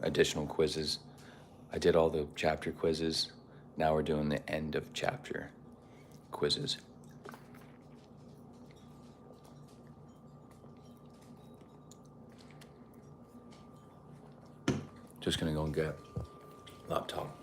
additional quizzes. I did all the chapter quizzes. Now we're doing the end of chapter quizzes. Just gonna go and get laptop.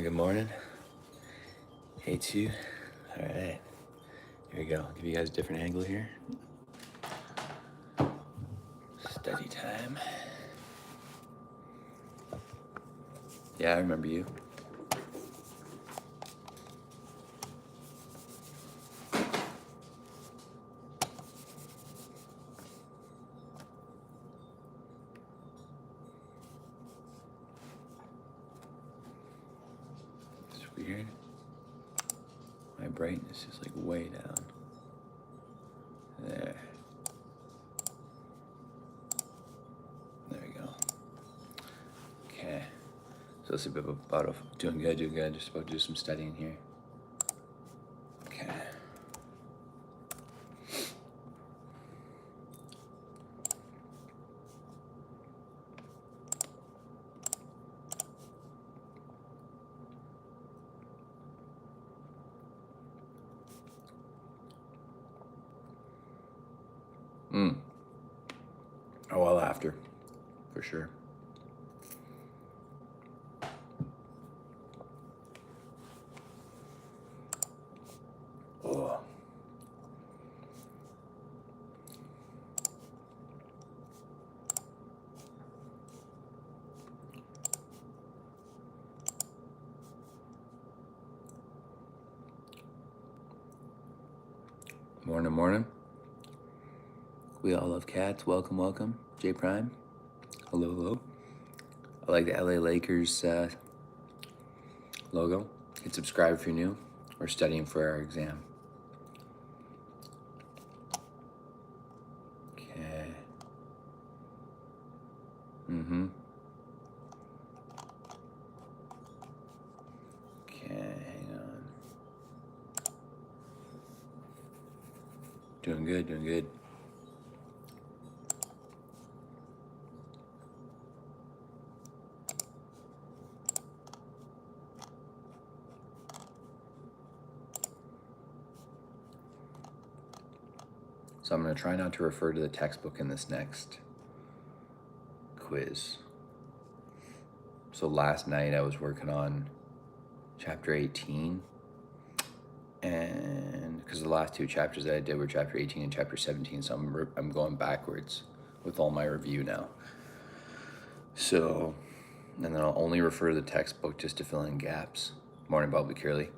Good morning. Hey, two. All right. Here we go. I'll give you guys a different angle here. Study time. Yeah, I remember you. It's weird. My brightness is like way down. There. There we go. Okay. So let's see about doing good. Just about to do some studying here. Okay. Oh, well, after, for sure. Oh. Morning. We all love cats. Welcome. J Prime. Hello. I like the LA Lakers logo. Hit subscribe if you're new or studying for our exam. Okay. Okay, hang on. Doing good. So I'm going to try not to refer to the textbook in this next quiz. So last night I was working on chapter 18, and because the last two chapters that I did were chapter 18 and chapter 17, so I'm going backwards with all my review now. So, and then I'll only refer to the textbook just to fill in gaps. Morning, Bobby Curley.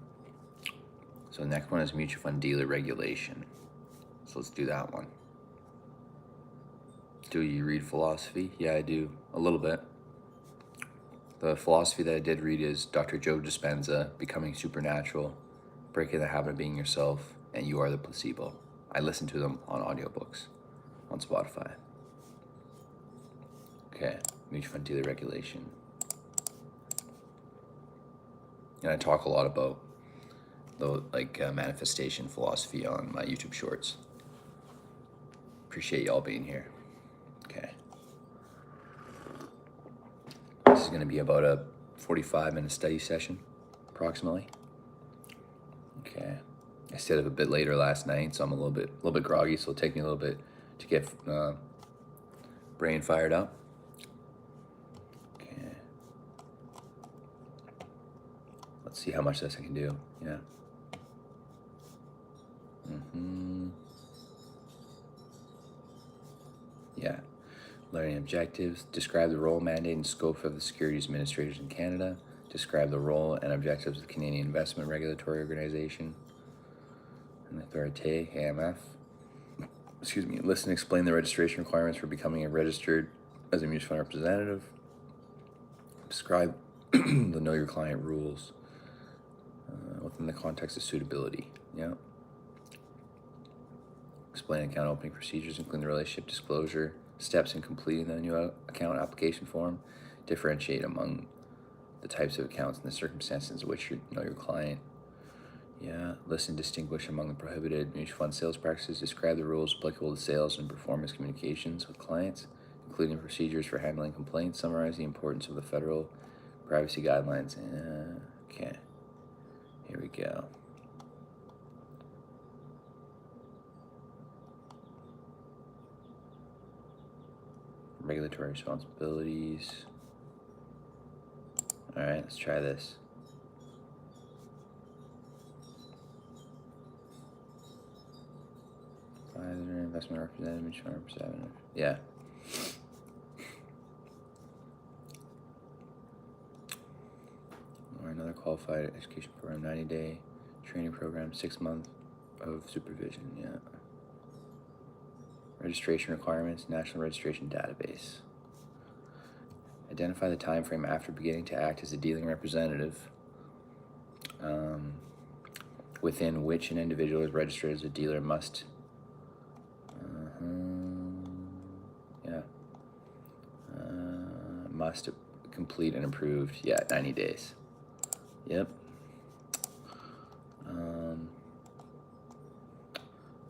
So the next one is mutual fund dealer regulation. So let's do that one. Do you read philosophy? Yeah, I do, a little bit. The philosophy that I did read is Dr. Joe Dispenza, Becoming Supernatural, Breaking the Habit of Being Yourself, and You Are the Placebo. I listen to them on audiobooks on Spotify. Okay, mutual fund dealer regulation. And I talk a lot about the manifestation philosophy on my YouTube shorts. Appreciate y'all being here. Okay. This is going to be about a 45-minute study session, approximately. Okay. I stayed up a bit later last night, so I'm a little bit groggy, so it'll take me a little bit to get brain fired up. Okay. Let's see how much this I can do. Yeah. Yeah. Learning objectives. Describe the role, mandate, and scope of the securities administrators in Canada. Describe the role and objectives of the Canadian Investment Regulatory Organization and Authorité, AMF. Excuse me. Listen and explain the registration requirements for becoming registered as a mutual fund representative. Describe the know your client rules within the context of suitability. Yeah. Explain account opening procedures, including the relationship disclosure steps in completing the new account application form. Differentiate among the types of accounts and the circumstances in which you know your client. Yeah. Listen, distinguish among the prohibited mutual fund sales practices. Describe the rules applicable to sales and performance communications with clients, including procedures for handling complaints. Summarize the importance of the federal privacy guidelines. Okay. Here we go. Regulatory responsibilities. All right, let's try this. Advisor, investment representative, insurance representative. Yeah. Or another qualified education program, 90-day training program, 6 months of supervision. Yeah. Registration requirements, national registration database. Identify the time frame after beginning to act as a dealing representative, within which an individual is registered as a dealer must must complete and approved 90 days. Yep.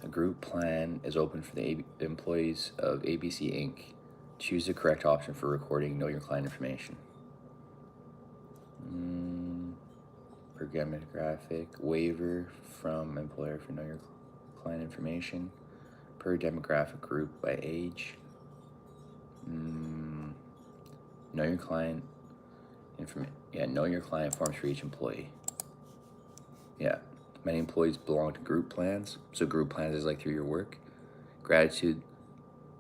A group plan is open for the employees of ABC Inc. Choose the correct option for recording know your client information. Demographic waiver from employer for know your client information per demographic group by age. Know your client information. Yeah, know your client forms for each employee. Yeah, many employees belong to group plans, so group plans is like through your work. Gratitude,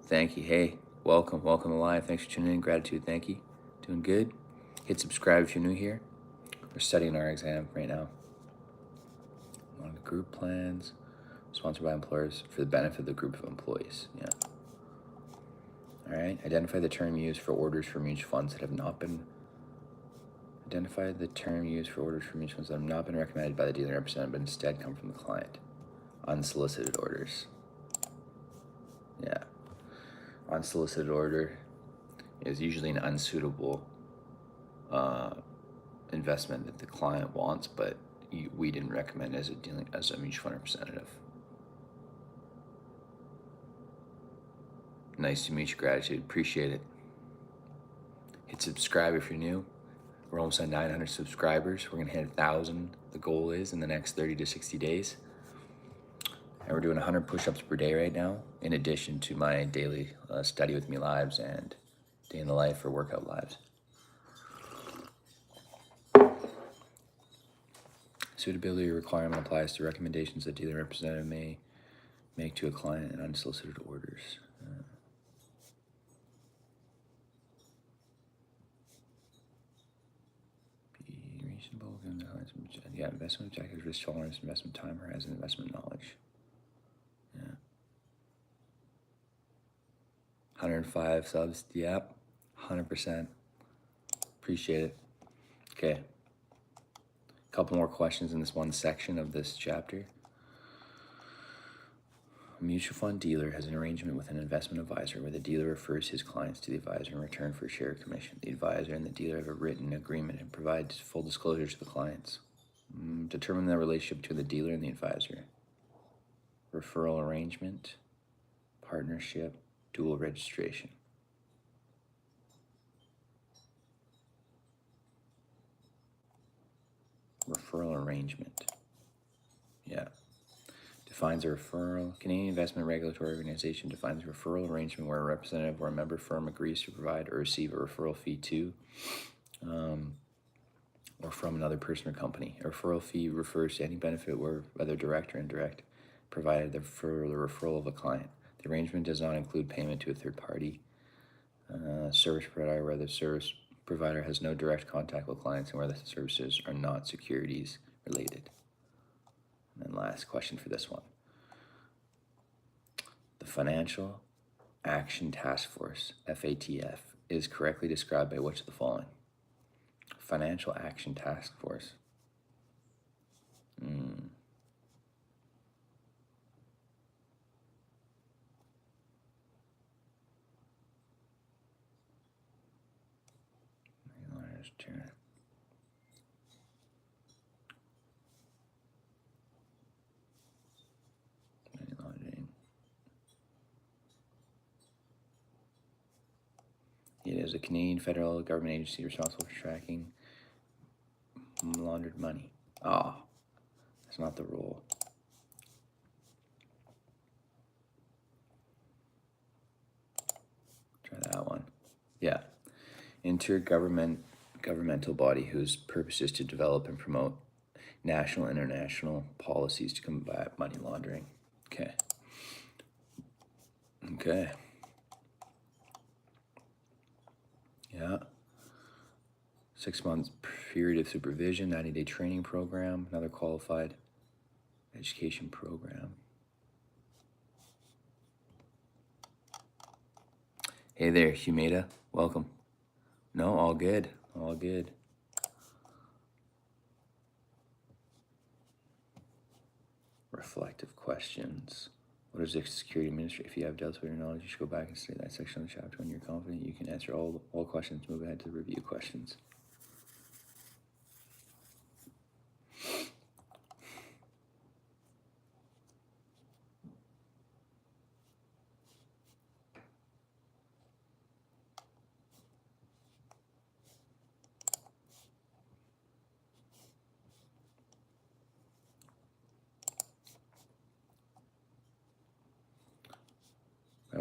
thank you. Hey, welcome alive. Thanks for tuning in. Gratitude, thank you. Doing good. Hit subscribe if you're new here. We're studying our exam right now. One of the group plans sponsored by employers for the benefit of the group of employees. Yeah. All right. Identify the term used for orders for mutual funds that have not been. Identify the term used for orders for mutual funds that have not been recommended by the dealer representative, but instead come from the client. Unsolicited orders. Yeah. Unsolicited order is usually an unsuitable investment that the client wants, but we didn't recommend as a mutual fund representative. Nice to meet you. Gratitude. Appreciate it. Hit subscribe if you're new. We're almost at 900 subscribers. We're going to hit 1,000. The goal is in the next 30 to 60 days. And we're doing 100 push-ups per day right now, in addition to my daily study with me lives and day in the life or workout lives. Suitability requirement applies to recommendations that dealer representative may make to a client in unsolicited orders. Be reasonable given the client's investment objectives, risk tolerance, investment time horizon, investment knowledge. Yeah. 105 subs. Yep. 100%. Appreciate it. Okay. Couple more questions in this one section of this chapter. A mutual fund dealer has an arrangement with an investment advisor where the dealer refers his clients to the advisor in return for a share commission. The advisor and the dealer have a written agreement and provides full disclosure to the clients. Determine the relationship between the dealer and the advisor. Referral arrangement, partnership, dual registration. Referral arrangement. Yeah. Defines a referral. Canadian Investment Regulatory Organization defines a referral arrangement where a representative or a member firm agrees to provide or receive a referral fee to or from another person or company. A referral fee refers to any benefit, whether direct or indirect, provided for the referral of a client. The arrangement does not include payment to a third party service provider where the service provider has no direct contact with clients and where the services are not securities related. And then last question for this one. The Financial Action Task Force, FATF, is correctly described by which of the following? Financial Action Task Force. Money launderers turn. Money laundering. It is a Canadian federal government agency responsible for tracking laundered money. Oh, that's not the rule. Try that one. Yeah. Intergovernmental body whose purpose is to develop and promote national and international policies to combat money laundering. Okay. Okay. Yeah. 6 months period of supervision, 90-day training program, another qualified education program. Hey there, Humeda. Welcome. No, all good. All good. Reflective questions. What is the security administrator? If you have doubts about your knowledge, you should go back and study that section of the chapter. When you're confident, you can answer all questions. Move ahead to the review questions.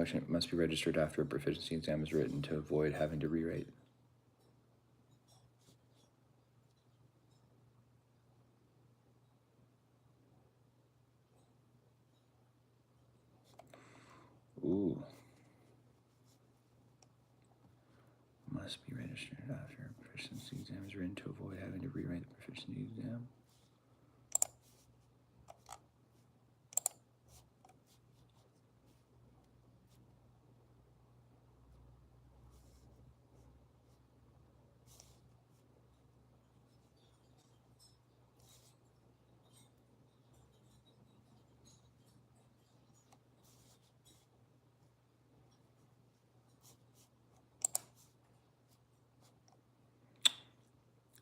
It must be registered after a proficiency exam is written to avoid having to rewrite. Ooh. Must be registered after a proficiency exam is written to avoid having to rewrite the proficiency exam.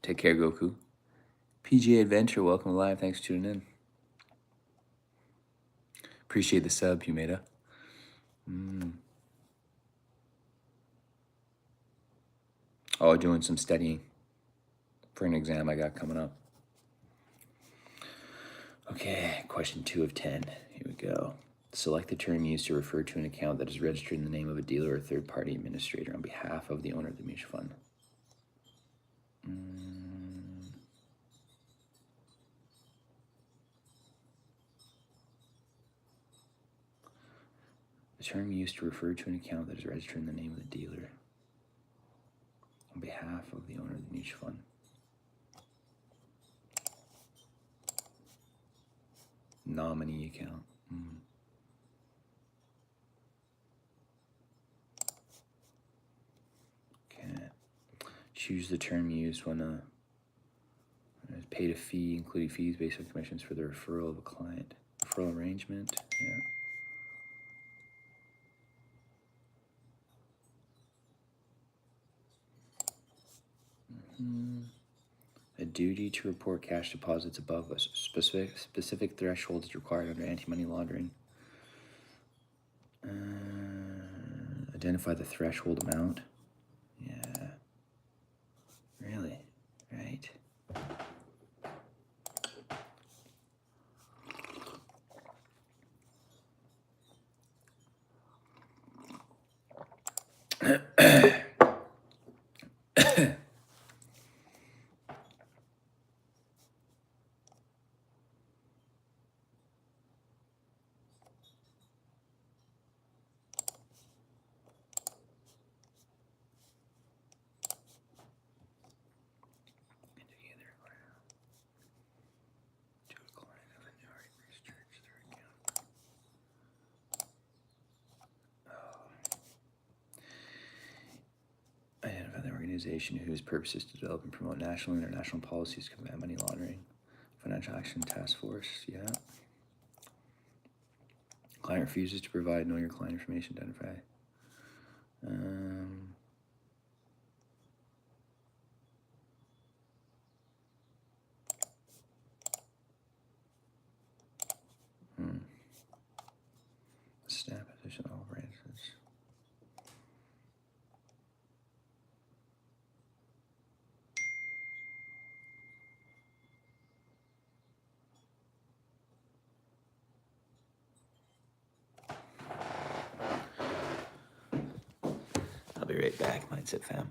Take care, Goku. PGA Adventure, welcome live. Thanks for tuning in. Appreciate the sub, Humeda. Oh, doing some studying for an exam I got coming up. Okay, question 2 of 10. Here we go. Select the term used to refer to an account that is registered in the name of a dealer or third-party administrator on behalf of the owner of the mutual fund. The term used to refer to an account that is registered in the name of the dealer on behalf of the owner of the mutual fund. Nominee account. Okay. Choose the term used when paid a fee, including fees based on commissions for the referral of a client. Referral arrangement. Yeah. A duty to report cash deposits above a specific threshold is required under anti-money laundering. Identify the threshold amount. Yeah. Really? Right. organization whose purpose is to develop and promote national and international policies to combat money laundering. Financial Action Task Force, yeah. Client refuses to provide know your client information to identify. Staff position all branches. I'll be right back, Mindset Fam.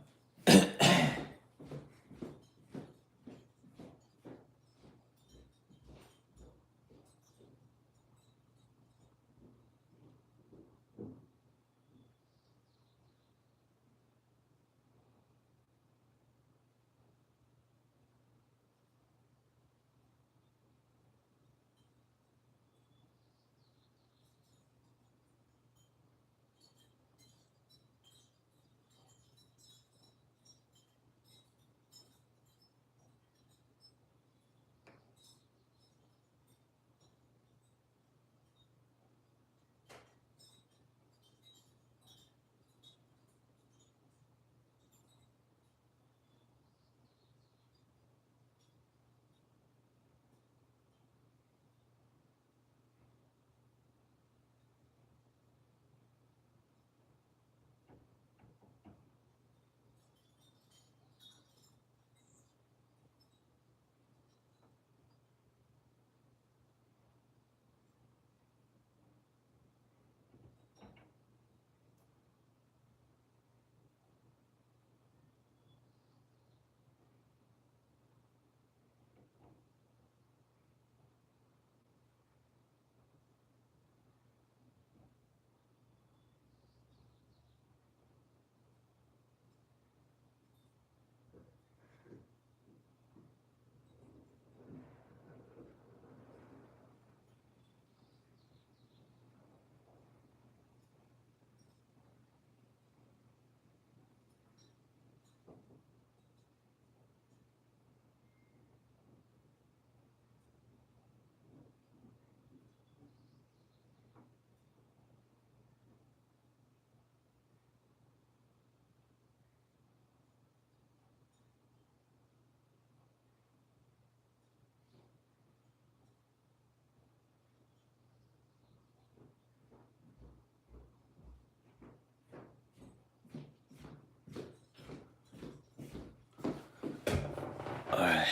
All right.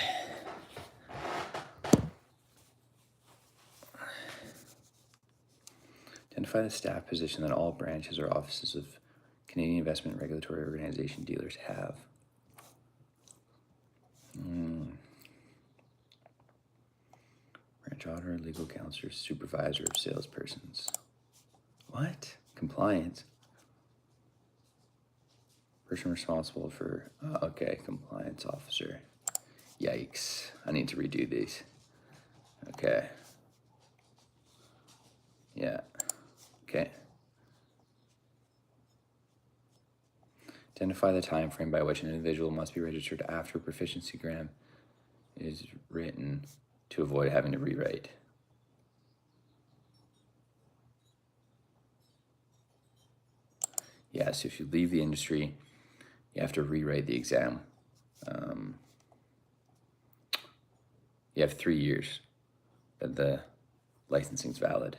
Identify the staff position that all branches or offices of Canadian Investment Regulatory Organization dealers have. Branch auditor, legal counselor, supervisor of salespersons. What? Compliance? Person responsible for, okay, compliance officer. Yikes. I need to redo these. Okay. Yeah. Okay. Identify the time frame by which an individual must be registered after a proficiency exam is written to avoid having to rewrite. Yeah, so if you leave the industry, you have to rewrite the exam. You have 3 years that the licensing is valid.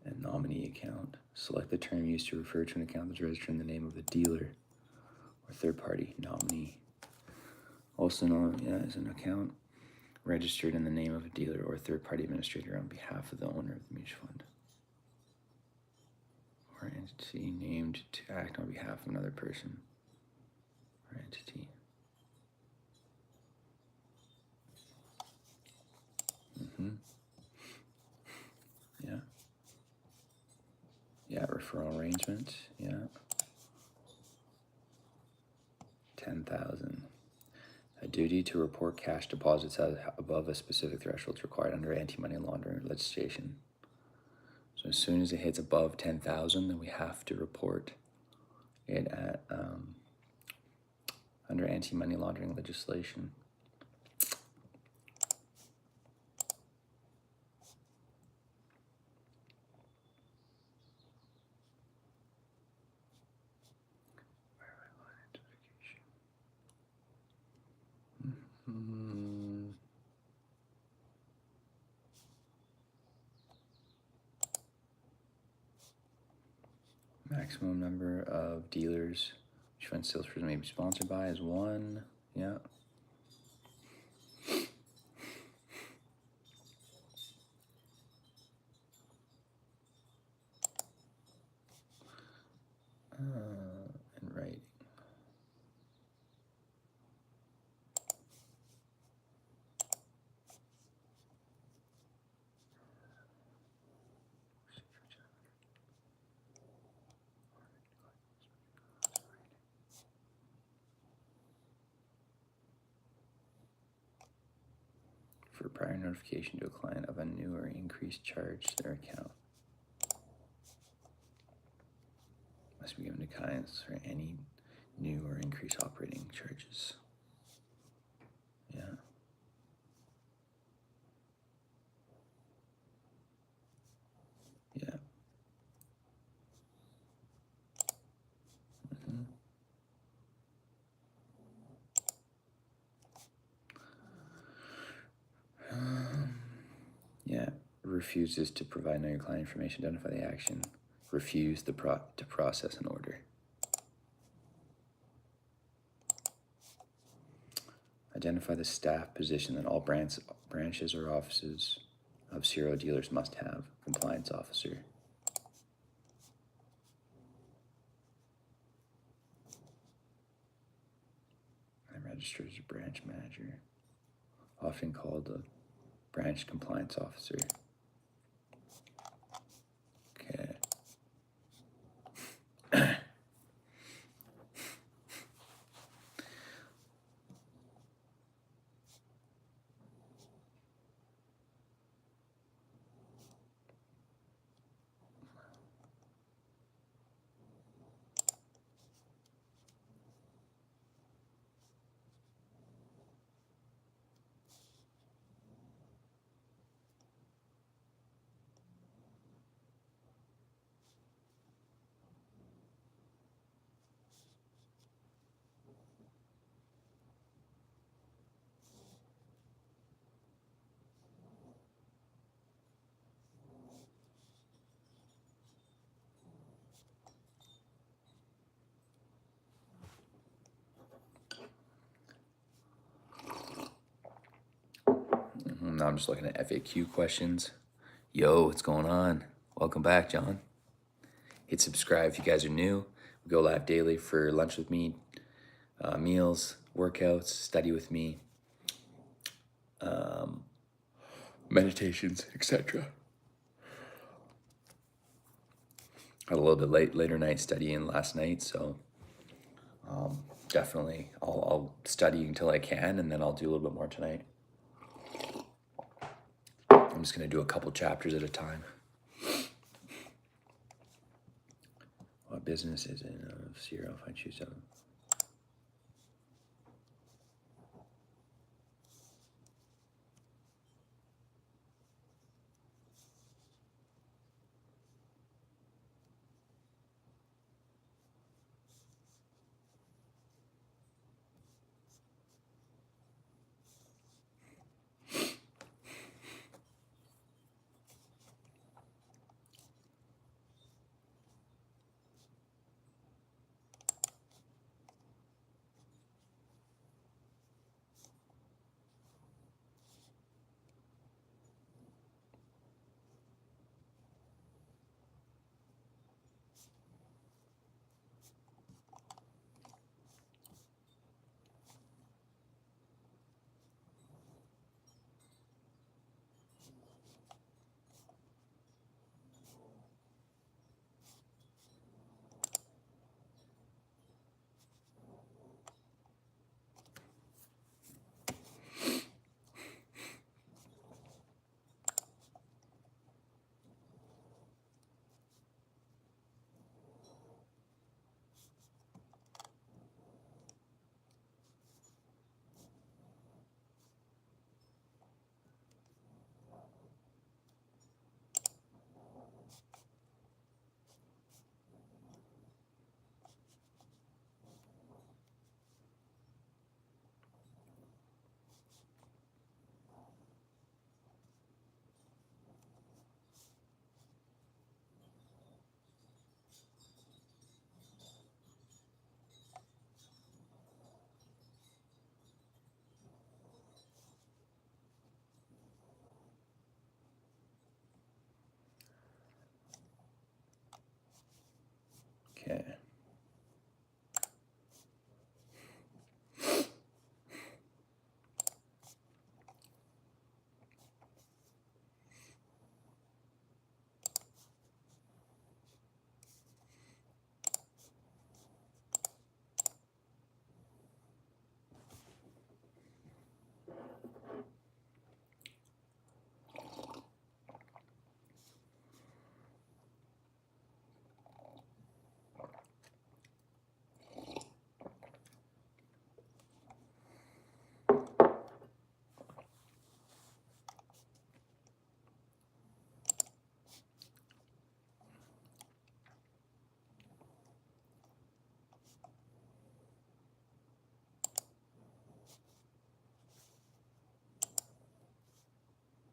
And nominee account. Select the term used to refer to an account that's registered in the name of a dealer or third party nominee. Also known as an account registered in the name of a dealer or third party administrator on behalf of the owner of the mutual fund. Or entity named to act on behalf of another person or entity. Yeah. Yeah, referral arrangement. Yeah. 10,000. A duty to report cash deposits above a specific threshold required under anti-money laundering legislation. So as soon as it hits above 10,000, then we have to report it at under anti-money laundering legislation. Maximum number of dealers which fund salesperson may be sponsored by is 1. Yeah. And writing. For prior notification to a client of a new or increased charge to their account. Must be given to clients for any new or increased operating charges. Yeah. Yeah. Yeah. Refuses to provide know your client information, identify the action. Refuse to process an order. Identify the staff position that all branches or offices of serial dealers must have. Compliance officer. I'm registered as a branch manager, often called a branch compliance officer. Okay. Now I'm just looking at FAQ questions. Yo, what's going on? Welcome back, John. Hit subscribe if you guys are new. We go live daily for lunch with me, meals, workouts, study with me, meditations, etc. Had a little bit later night studying last night, so definitely I'll study until I can, and then I'll do a little bit more tonight. I'm just gonna do a couple chapters at a time. What business is it? Zero, if I choose 7.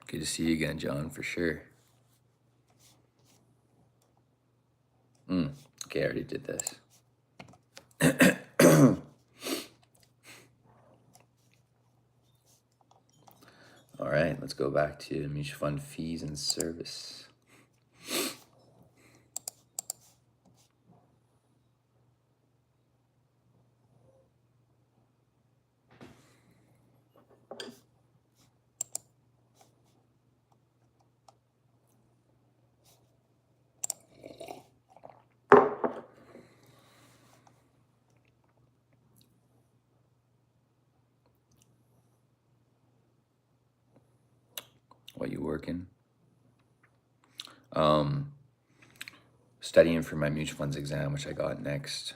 Good to see you again, John, for sure. Okay, I already did this. All right, let's go back to mutual fund fees and service. What you working? Studying for my mutual funds exam, which I got next,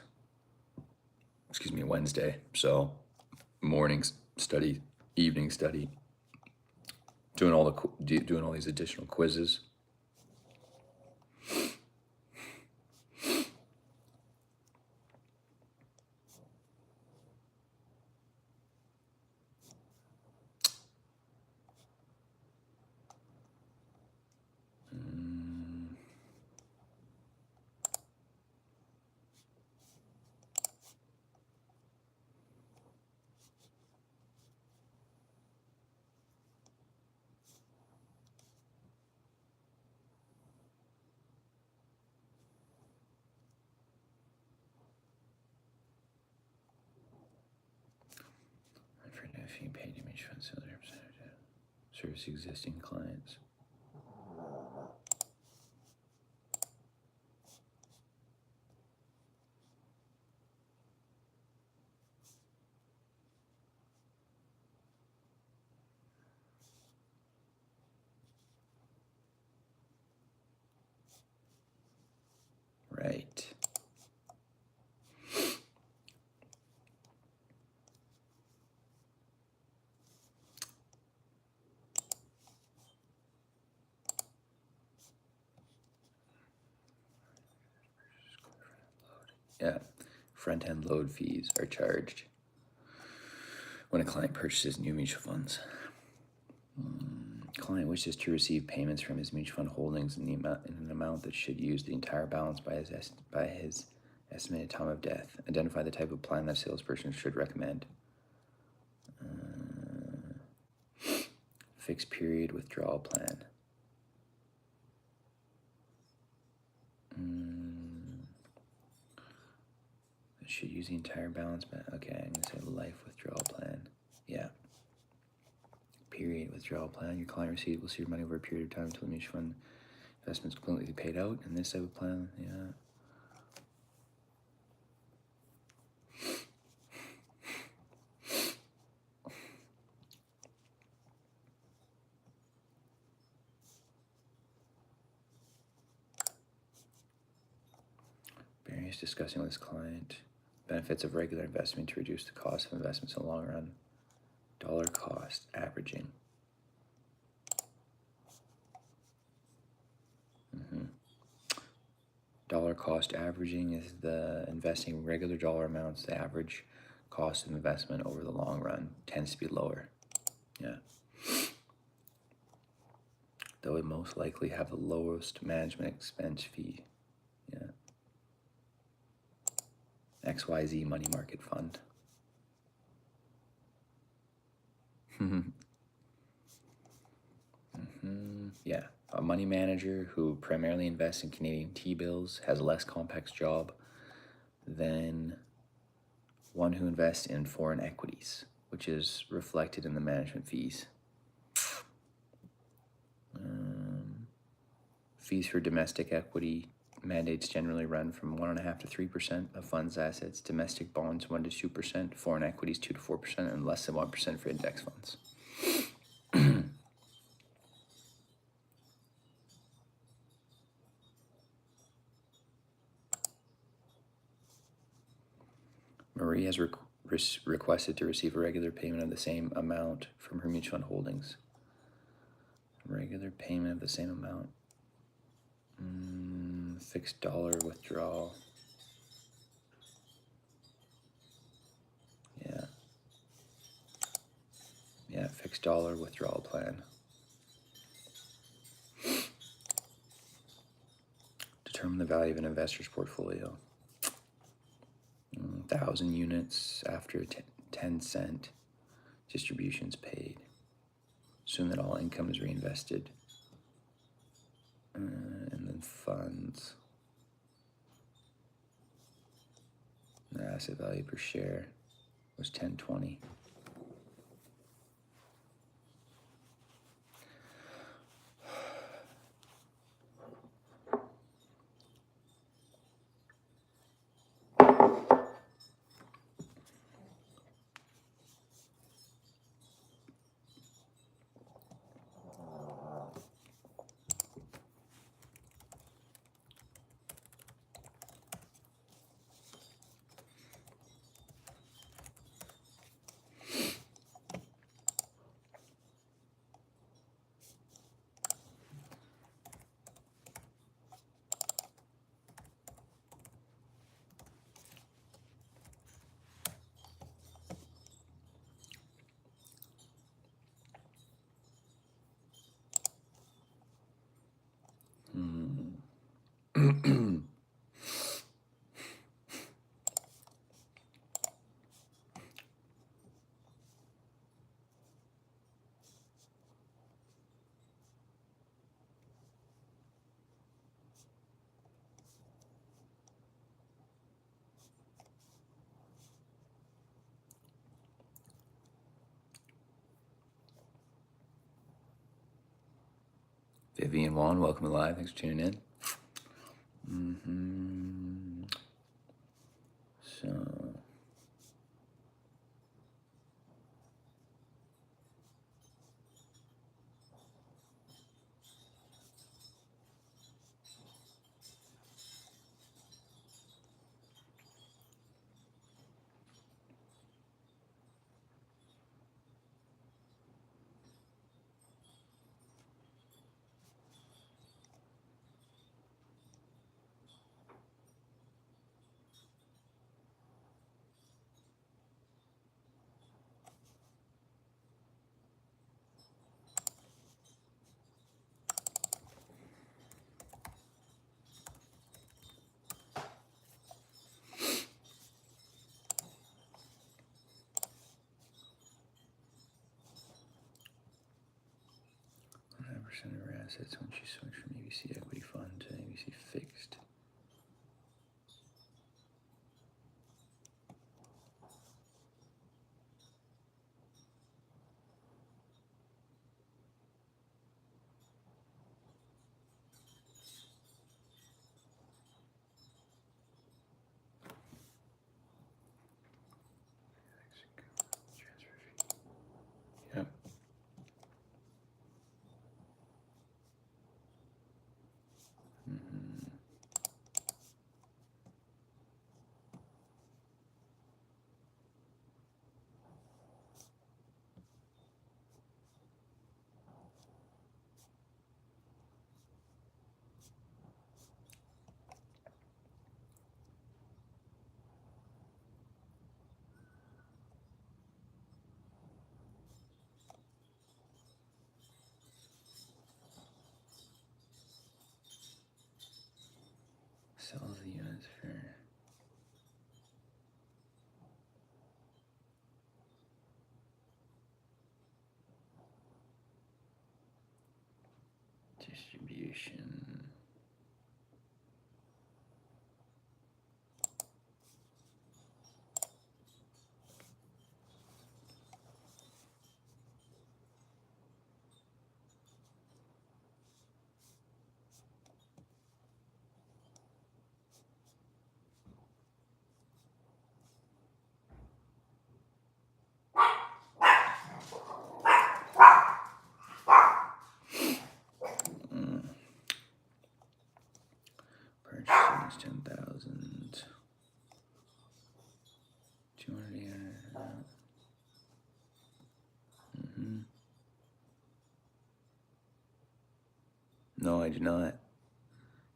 Wednesday. So mornings study, evening study, doing all these additional quizzes. For net fee paid to mutual fund sales representative, service existing clients. Right. Yeah, front-end load fees are charged when a client purchases new mutual funds. Client wishes to receive payments from his mutual fund holdings in an amount that should use the entire balance by his estimated time of death. Identify the type of plan that salesperson should recommend. Fixed period withdrawal plan. Should use the entire balance. Okay, I'm gonna say life withdrawal plan. Yeah. Period withdrawal plan. Your client will receive your money over a period of time until the mutual fund investment is completely paid out. And this type of plan, yeah. Barry's discussing with his client benefits of regular investment to reduce the cost of investments in the long run. Dollar cost averaging. Dollar cost averaging is the investing regular dollar amounts. The average cost of investment over the long run tends to be lower. Yeah. Though it most likely have the lowest management expense fee. Yeah. XYZ money market fund. Yeah. A money manager who primarily invests in Canadian T-bills has a less complex job than one who invests in foreign equities, which is reflected in the management fees. Fees for domestic equity mandates generally run from 1.5% to 3% of funds assets, domestic bonds 1% to 2%, foreign equities 2% to 4%, and less than 1% for index funds. Marie has requested to receive a regular payment of the same amount from her mutual fund holdings. Regular payment of the same amount. Fixed dollar withdrawal. Yeah, fixed dollar withdrawal plan. The value of an investor's portfolio. 1,000 units after 10-cent distributions paid. Assume that all income is reinvested. And then funds. The asset value per share was $10.20. Vivian Wan, welcome live. Thanks for tuning in. So, percent of her assets when she switched from ABC Equity Fund to ABC Fixed. Transfer fee. Yep. Sells the units for distribution. Purchases 10,000. 200. No, I do not.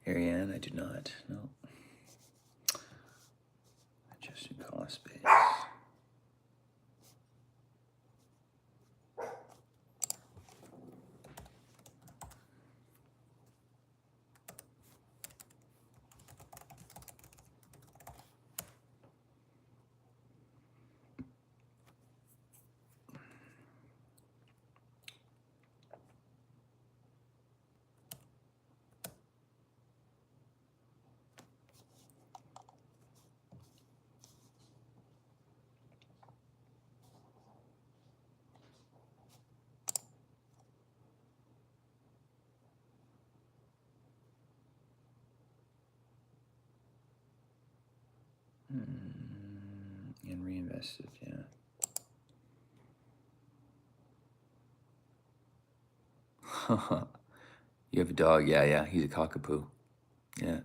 Ariane, I do not. No. Adjusted cost base. And reinvested, yeah. You have a dog, yeah. He's a cockapoo. Yeah.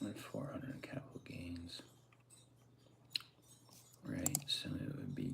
And 400 capital gains. Right, so it would be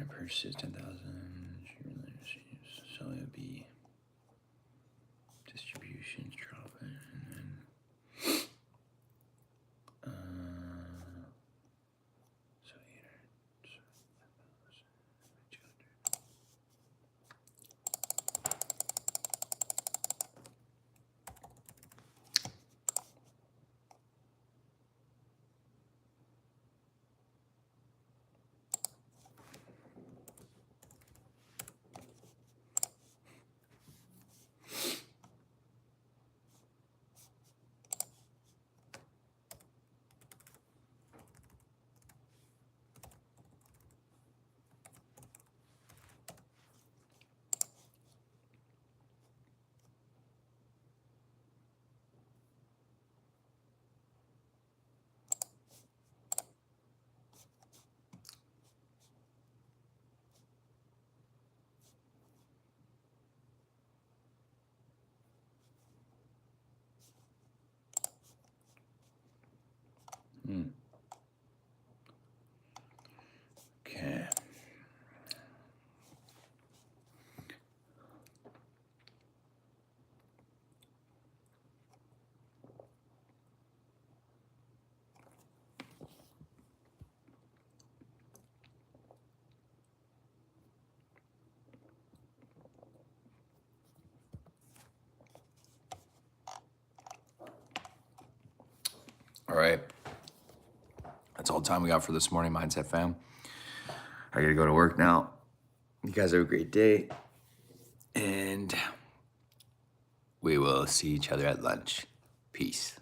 purchase 10,000. So it would be distributions dropping, and then so 800. Okay. All right. That's all the time we got for this morning, Mindset Fam. I gotta go to work now. You guys have a great day. And we will see each other at lunch. Peace.